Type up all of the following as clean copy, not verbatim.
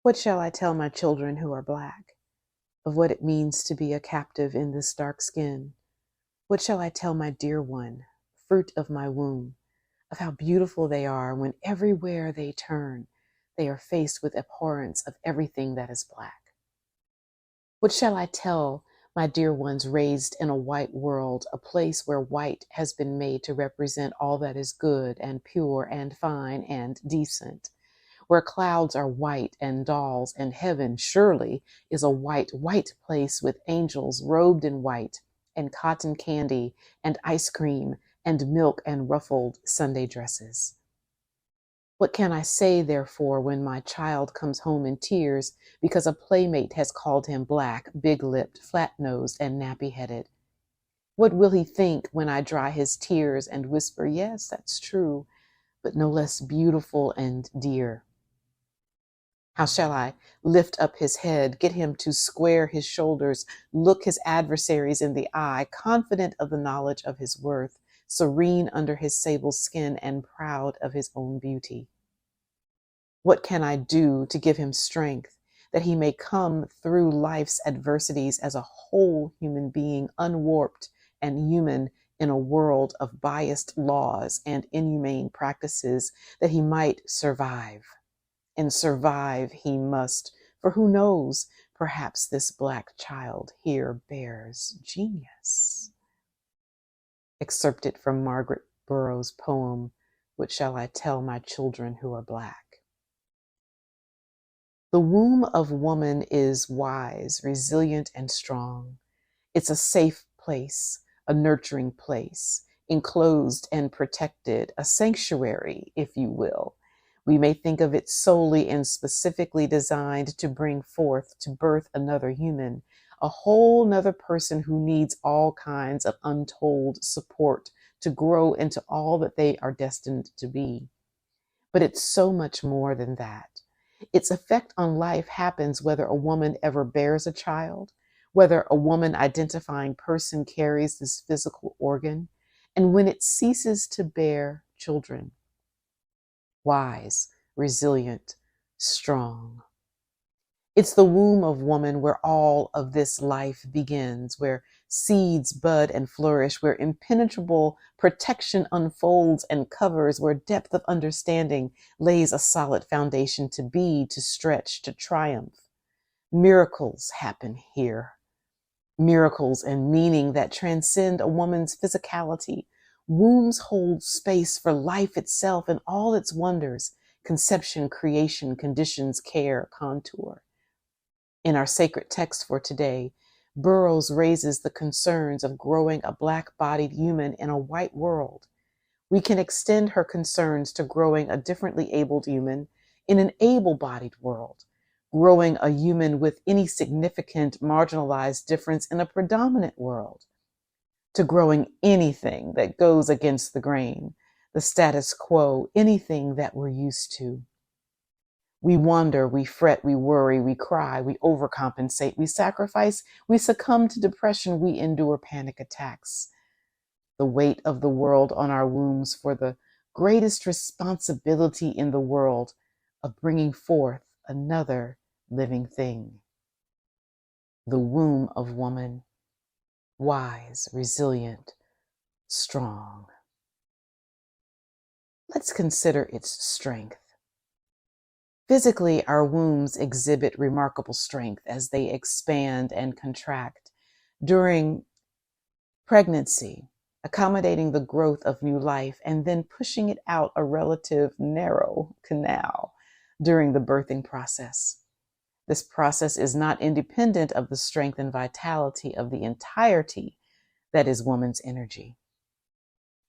What shall I tell my children who are Black of what it means to be a captive in this dark skin? What shall I tell my dear one, fruit of my womb, of how beautiful they are when everywhere they turn, they are faced with abhorrence of everything that is Black? What shall I tell my dear ones raised in a white world, a place where white has been made to represent all that is good and pure and fine and decent, where clouds are white and dolls and heaven surely is a white, white place with angels robed in white and cotton candy and ice cream and milk and ruffled Sunday dresses? What can I say, therefore, when my child comes home in tears because a playmate has called him Black, big-lipped, flat-nosed, and nappy-headed? What will he think when I dry his tears and whisper, yes, that's true, but no less beautiful and dear? How shall I lift up his head, get him to square his shoulders, look his adversaries in the eye, confident of the knowledge of his worth, serene under his sable skin and proud of his own beauty? What can I do to give him strength that he may come through life's adversities as a whole human being, unwarped and human in a world of biased laws and inhumane practices, that he might survive? And survive he must, for who knows, perhaps this Black child here bears genius. Excerpted from Margaret Burroughs' poem, What Shall I Tell My Children Who Are Black? The womb of woman is wise, resilient, and strong. It's a safe place, a nurturing place, enclosed and protected, a sanctuary, if you will. We may think of it solely and specifically designed to bring forth, to birth another human, a whole nother person who needs all kinds of untold support to grow into all that they are destined to be. But it's so much more than that. Its effect on life happens whether a woman ever bears a child, whether a woman identifying person carries this physical organ, and when it ceases to bear children. Wise, resilient, strong. It's the womb of woman where all of this life begins, where seeds bud and flourish, where impenetrable protection unfolds and covers, where depth of understanding lays a solid foundation to be, to stretch, to triumph. Miracles happen here. Miracles and meaning that transcend a woman's physicality. Wombs hold space for life itself and all its wonders: conception, creation, conditions, care, contour. In our sacred text for today, Burroughs raises the concerns of growing a Black-bodied human in a white world. We can extend her concerns to growing a differently abled human in an able-bodied world, growing a human with any significant marginalized difference in a predominant world, to growing anything that goes against the grain, the status quo, anything that we're used to. We wonder, we fret, we worry, we cry, we overcompensate, we sacrifice, we succumb to depression, we endure panic attacks. The weight of the world on our wombs for the greatest responsibility in the world of bringing forth another living thing. The womb of woman, wise, resilient, strong. Let's consider its strength. Physically, our wombs exhibit remarkable strength as they expand and contract during pregnancy, accommodating the growth of new life, and then pushing it out a relative narrow canal during the birthing process. This process is not independent of the strength and vitality of the entirety that is woman's energy.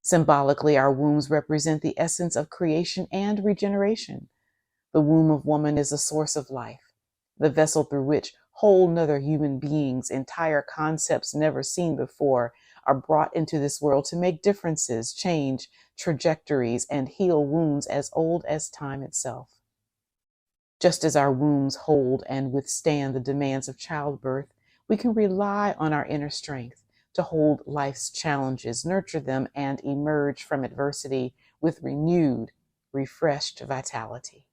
Symbolically, our wombs represent the essence of creation and regeneration. The womb of woman is a source of life, the vessel through which whole nother human beings, entire concepts never seen before, are brought into this world to make differences, change trajectories, and heal wounds as old as time itself. Just as our wombs hold and withstand the demands of childbirth, we can rely on our inner strength to hold life's challenges, nurture them, and emerge from adversity with renewed, refreshed vitality.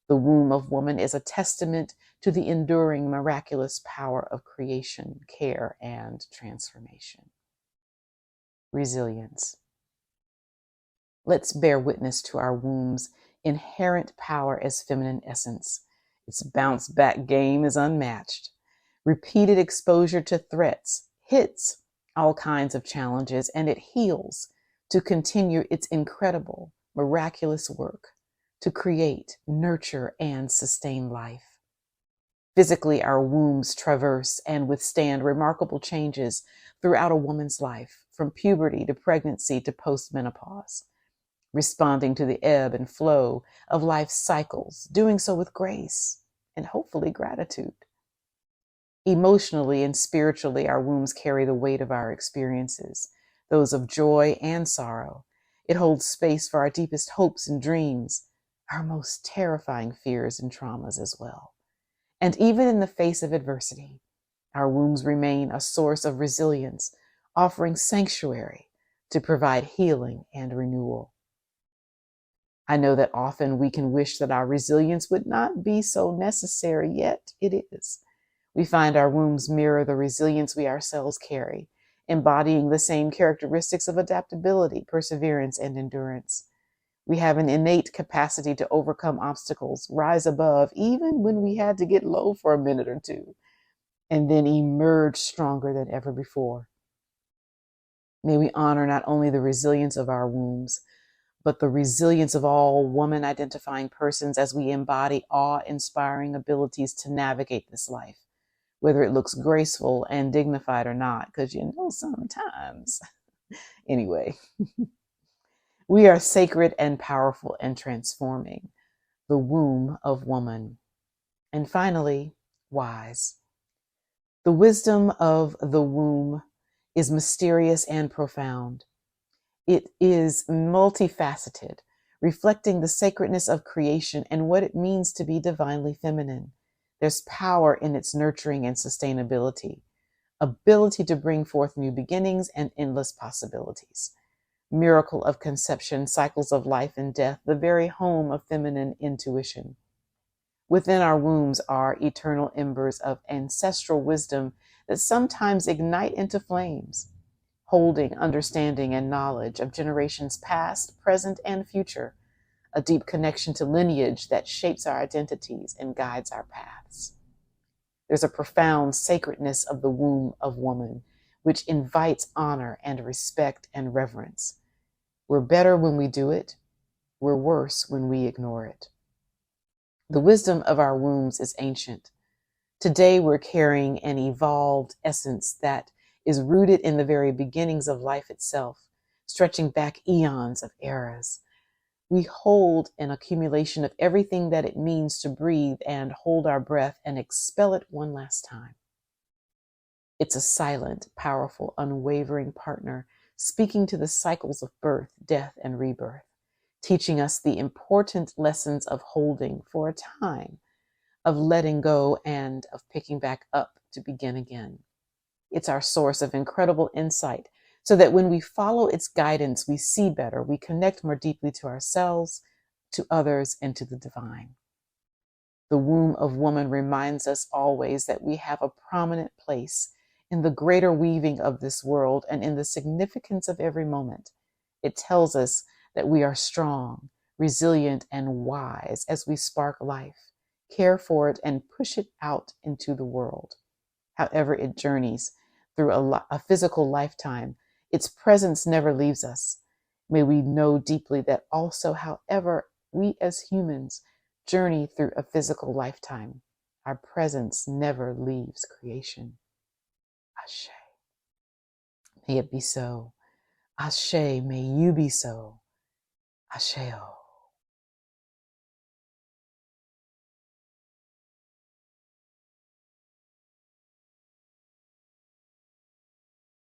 The womb of woman is a testament to the enduring, miraculous power of creation, care, and transformation. Resilience. Let's bear witness to our womb's inherent power as feminine essence. Its bounce back game is unmatched. Repeated exposure to threats hits all kinds of challenges, and it heals to continue its incredible, miraculous work to create, nurture, and sustain life. Physically, our wombs traverse and withstand remarkable changes throughout a woman's life, from puberty to pregnancy to post-menopause, responding to the ebb and flow of life's cycles, doing so with grace and hopefully gratitude. Emotionally and spiritually, our wombs carry the weight of our experiences, those of joy and sorrow. It holds space for our deepest hopes and dreams, our most terrifying fears and traumas as well. And even in the face of adversity, our wombs remain a source of resilience, offering sanctuary to provide healing and renewal. I know that often we can wish that our resilience would not be so necessary, yet it is. We find our wombs mirror the resilience we ourselves carry, embodying the same characteristics of adaptability, perseverance, and endurance. We have an innate capacity to overcome obstacles, rise above, even when we had to get low for a minute or two, and then emerge stronger than ever before. May we honor not only the resilience of our wombs, but the resilience of all woman-identifying persons as we embody awe-inspiring abilities to navigate this life, whether it looks graceful and dignified or not, because sometimes. Anyway, we are sacred and powerful and transforming, the womb of woman. And finally, wise. The wisdom of the womb is mysterious and profound. It is multifaceted, reflecting the sacredness of creation and what it means to be divinely feminine. There's power in its nurturing and sustainability, ability to bring forth new beginnings and endless possibilities. Miracle of conception, cycles of life and death, the very home of feminine intuition. Within our wombs are eternal embers of ancestral wisdom that sometimes ignite into flames, holding understanding and knowledge of generations past, present, and future, a deep connection to lineage that shapes our identities and guides our paths. There's a profound sacredness of the womb of woman, which invites honor and respect and reverence. We're better when we do it. We're worse when we ignore it. The wisdom of our wombs is ancient. Today, we're carrying an evolved essence that is rooted in the very beginnings of life itself, stretching back eons of eras. We hold an accumulation of everything that it means to breathe and hold our breath and expel it one last time. It's a silent, powerful, unwavering partner, speaking to the cycles of birth, death, and rebirth, teaching us the important lessons of holding for a time, of letting go, and of picking back up to begin again. It's our source of incredible insight, so that when we follow its guidance, we see better, we connect more deeply to ourselves, to others, and to the divine. The womb of woman reminds us always that we have a prominent place in the greater weaving of this world and in the significance of every moment. It tells us that we are strong, resilient, and wise as we spark life, care for it, and push it out into the world. However it journeys through a physical lifetime, its presence never leaves us. May we know deeply that also, however we as humans journey through a physical lifetime, our presence never leaves creation. Ashe. May it be so. Ashe, may you be so. Asheo.